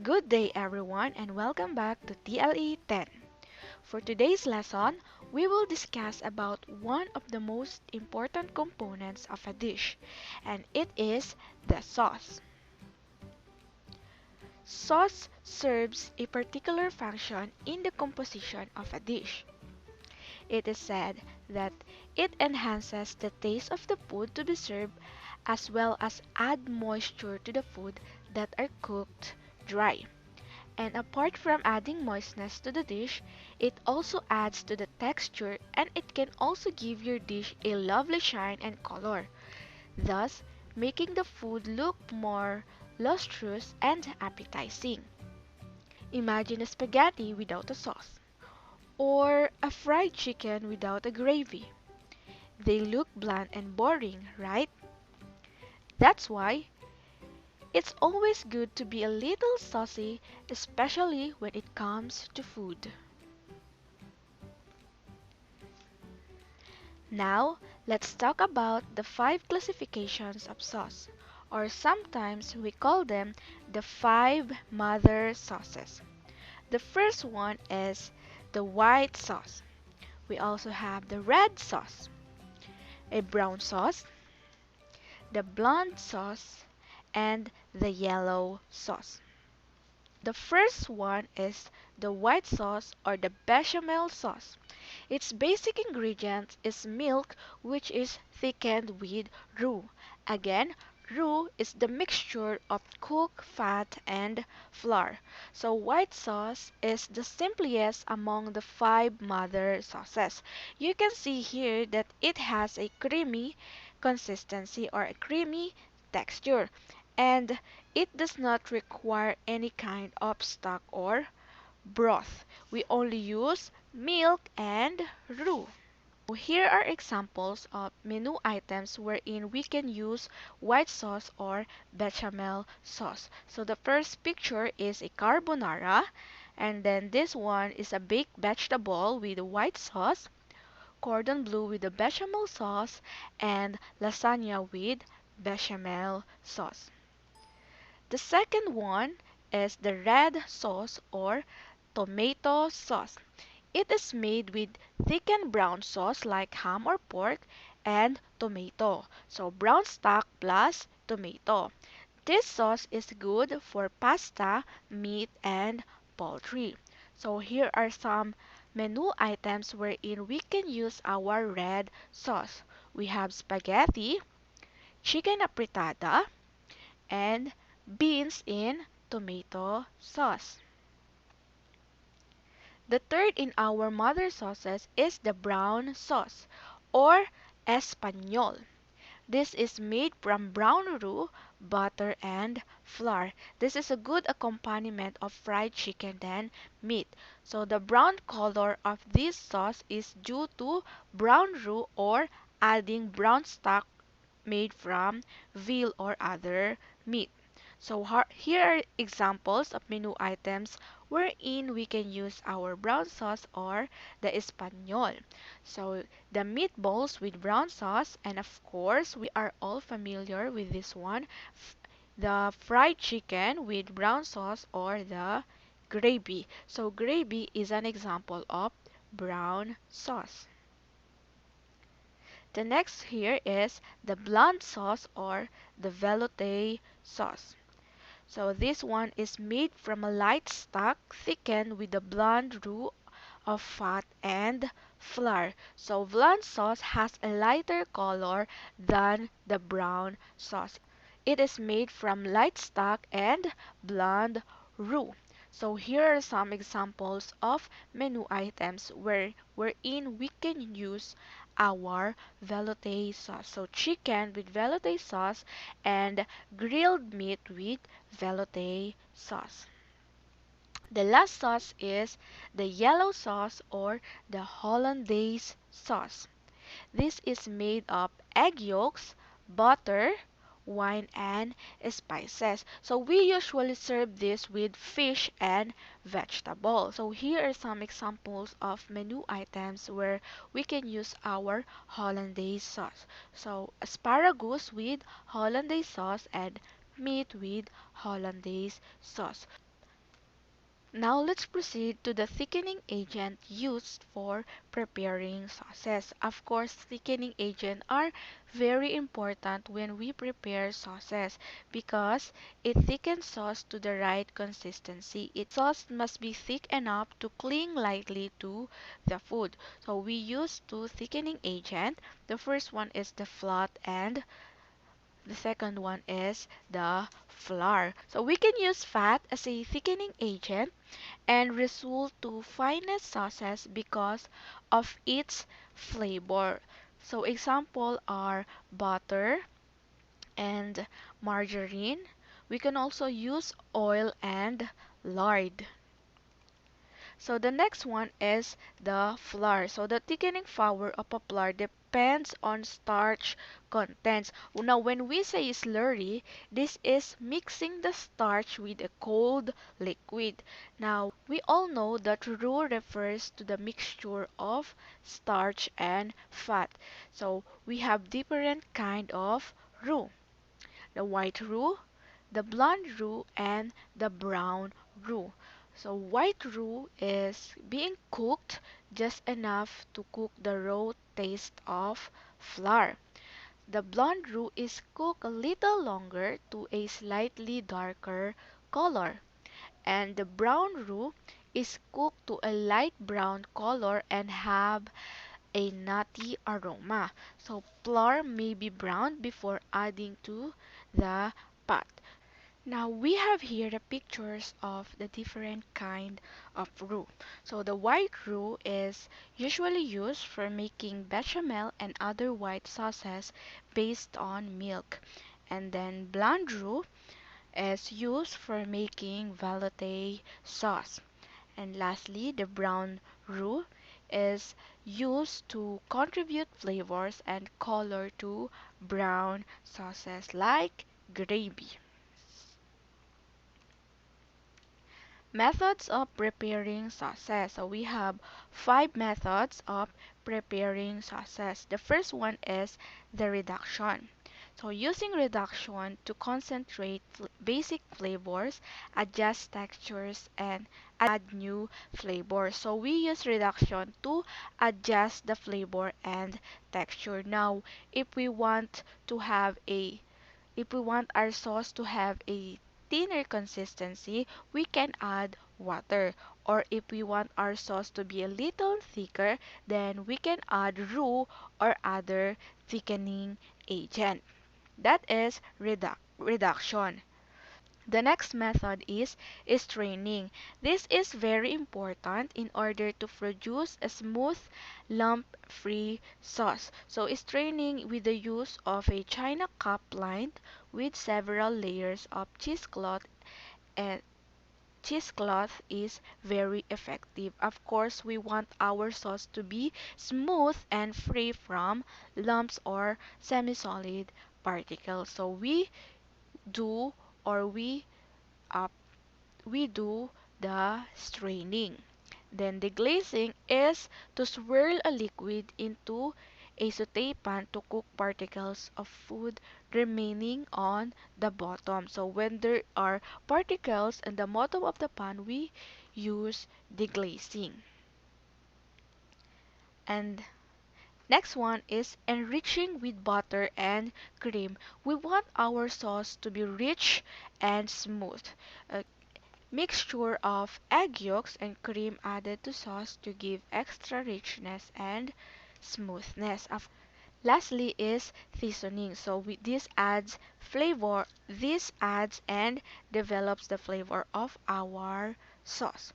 Good day, everyone, and welcome back to TLE 10. For today's lesson, we will discuss about one of the most important components of a dish, and it is the sauce. Sauce serves a particular function in the composition of a dish. It is said that it enhances the taste of the food to be served as well as add moisture to the food that are cooked dry. And apart from adding moistness to the dish, it also adds to the texture and it can also give your dish a lovely shine and color, thus making the food look more lustrous and appetizing. Imagine a spaghetti without a sauce, or a fried chicken without a gravy. They look bland and boring, right? That's why it's always good to be a little saucy, especially when it comes to food. Now, let's talk about the five classifications of sauce, or sometimes we call them the five mother sauces. The first one is the white sauce. We also have the red sauce, a brown sauce, the blonde sauce, and the yellow sauce. The first one is the white sauce or the bechamel sauce. Its basic ingredient is milk which is thickened with roux. Again, roux is the mixture of cooked fat and flour. So white sauce is the simplest among the five mother sauces. You can see here that it has a creamy consistency or a creamy texture, and it does not require any kind of stock or broth. We only use milk and roux. Here are examples of menu items wherein we can use white sauce or bechamel sauce. So the first picture is a carbonara, and then this one is a baked vegetable with white sauce, cordon bleu with the bechamel sauce, and lasagna with bechamel sauce. The second one is the red sauce or tomato sauce. It is made with thickened brown sauce like ham or pork and tomato. So brown stock plus tomato. This sauce is good for pasta, meat, and poultry. So here are some menu items wherein we can use our red sauce. We have spaghetti, chicken apritada, and beans in tomato sauce. The third in our mother sauces is the brown sauce or Espanol. This is made from brown roux, butter, and flour. This is a good accompaniment of fried chicken and meat. So the brown color of this sauce is due to brown roux or adding brown stock made from veal or other meat. So here are examples of menu items wherein we can use our brown sauce or the Espanol. So the meatballs with brown sauce, and of course we are all familiar with this one, the fried chicken with brown sauce or the gravy. So gravy is an example of brown sauce. The next here is the blonde sauce or the velouté sauce. So this one is made from a light stock thickened with a blonde roux of fat and flour. So blonde sauce has a lighter color than the brown sauce. It is made from light stock and blonde roux. So here are some examples of menu items wherein we can use our velouté sauce. So chicken with velouté sauce and grilled meat with velouté sauce. The last sauce is the yellow sauce or the hollandaise sauce. This is made of egg yolks, butter, wine, and spices. So we usually serve this with fish and vegetables. So here are some examples of menu items where we can use our hollandaise sauce. So asparagus with hollandaise sauce and meat with hollandaise sauce. Now let's proceed to the thickening agent used for preparing sauces. Of course, thickening agent are very important when we prepare sauces because it thickens sauce to the right consistency. Its sauce must be thick enough to cling lightly to the food. So we use two thickening agent. The first one is the flat and the second one is the flour. So we can use fat as a thickening agent and result to finest sauces because of its flavor. So example are butter and margarine. We can also use oil and lard. So the next one is the flour. So the thickening power of a flour depends on starch contents. Now when we say slurry, this is mixing the starch with a cold liquid. Now we all know that roux refers to the mixture of starch and fat. So we have different kind of roux. The white roux, the blonde roux, and the brown roux. So white roux is being cooked just enough to cook the raw taste of flour. The blonde roux is cooked a little longer to a slightly darker color. And the brown roux is cooked to a light brown color and have a nutty aroma. So flour may be browned before adding to the pot. Now we have here the pictures of the different kind of roux. So the white roux is usually used for making bechamel and other white sauces based on milk. And then blonde roux is used for making velouté sauce. And lastly, the brown roux is used to contribute flavors and color to brown sauces like gravy. Methods of preparing sauces. So we have five methods of preparing sauces. The first one is the reduction. So using reduction to concentrate basic flavors, adjust textures, and add new flavors. So we use reduction to adjust the flavor and texture. Now, if we want to have a if we want our sauce to have a thinner consistency, we can add water. Or if we want our sauce to be a little thicker, then we can add roux or other thickening agent. That is reduction. The next method is straining. This is very important in order to produce a smooth, lump-free sauce. So straining with the use of a china cup lined with several layers of cheesecloth and cheesecloth is very effective. Of course, we want our sauce to be smooth and free from lumps or semi-solid particles. So do or uh, we do the straining. Then the glazing is to swirl a liquid into a saute pan to cook particles of food remaining on the bottom. So when there are particles in the bottom of the pan, we use the glazing. And next one is enriching with butter and cream. We want our sauce to be rich and smooth. Uh, Mixture of egg yolks and cream added to sauce to give extra richness and smoothness. Lastly is seasoning. So this adds flavor. This adds and develops the flavor of our sauce.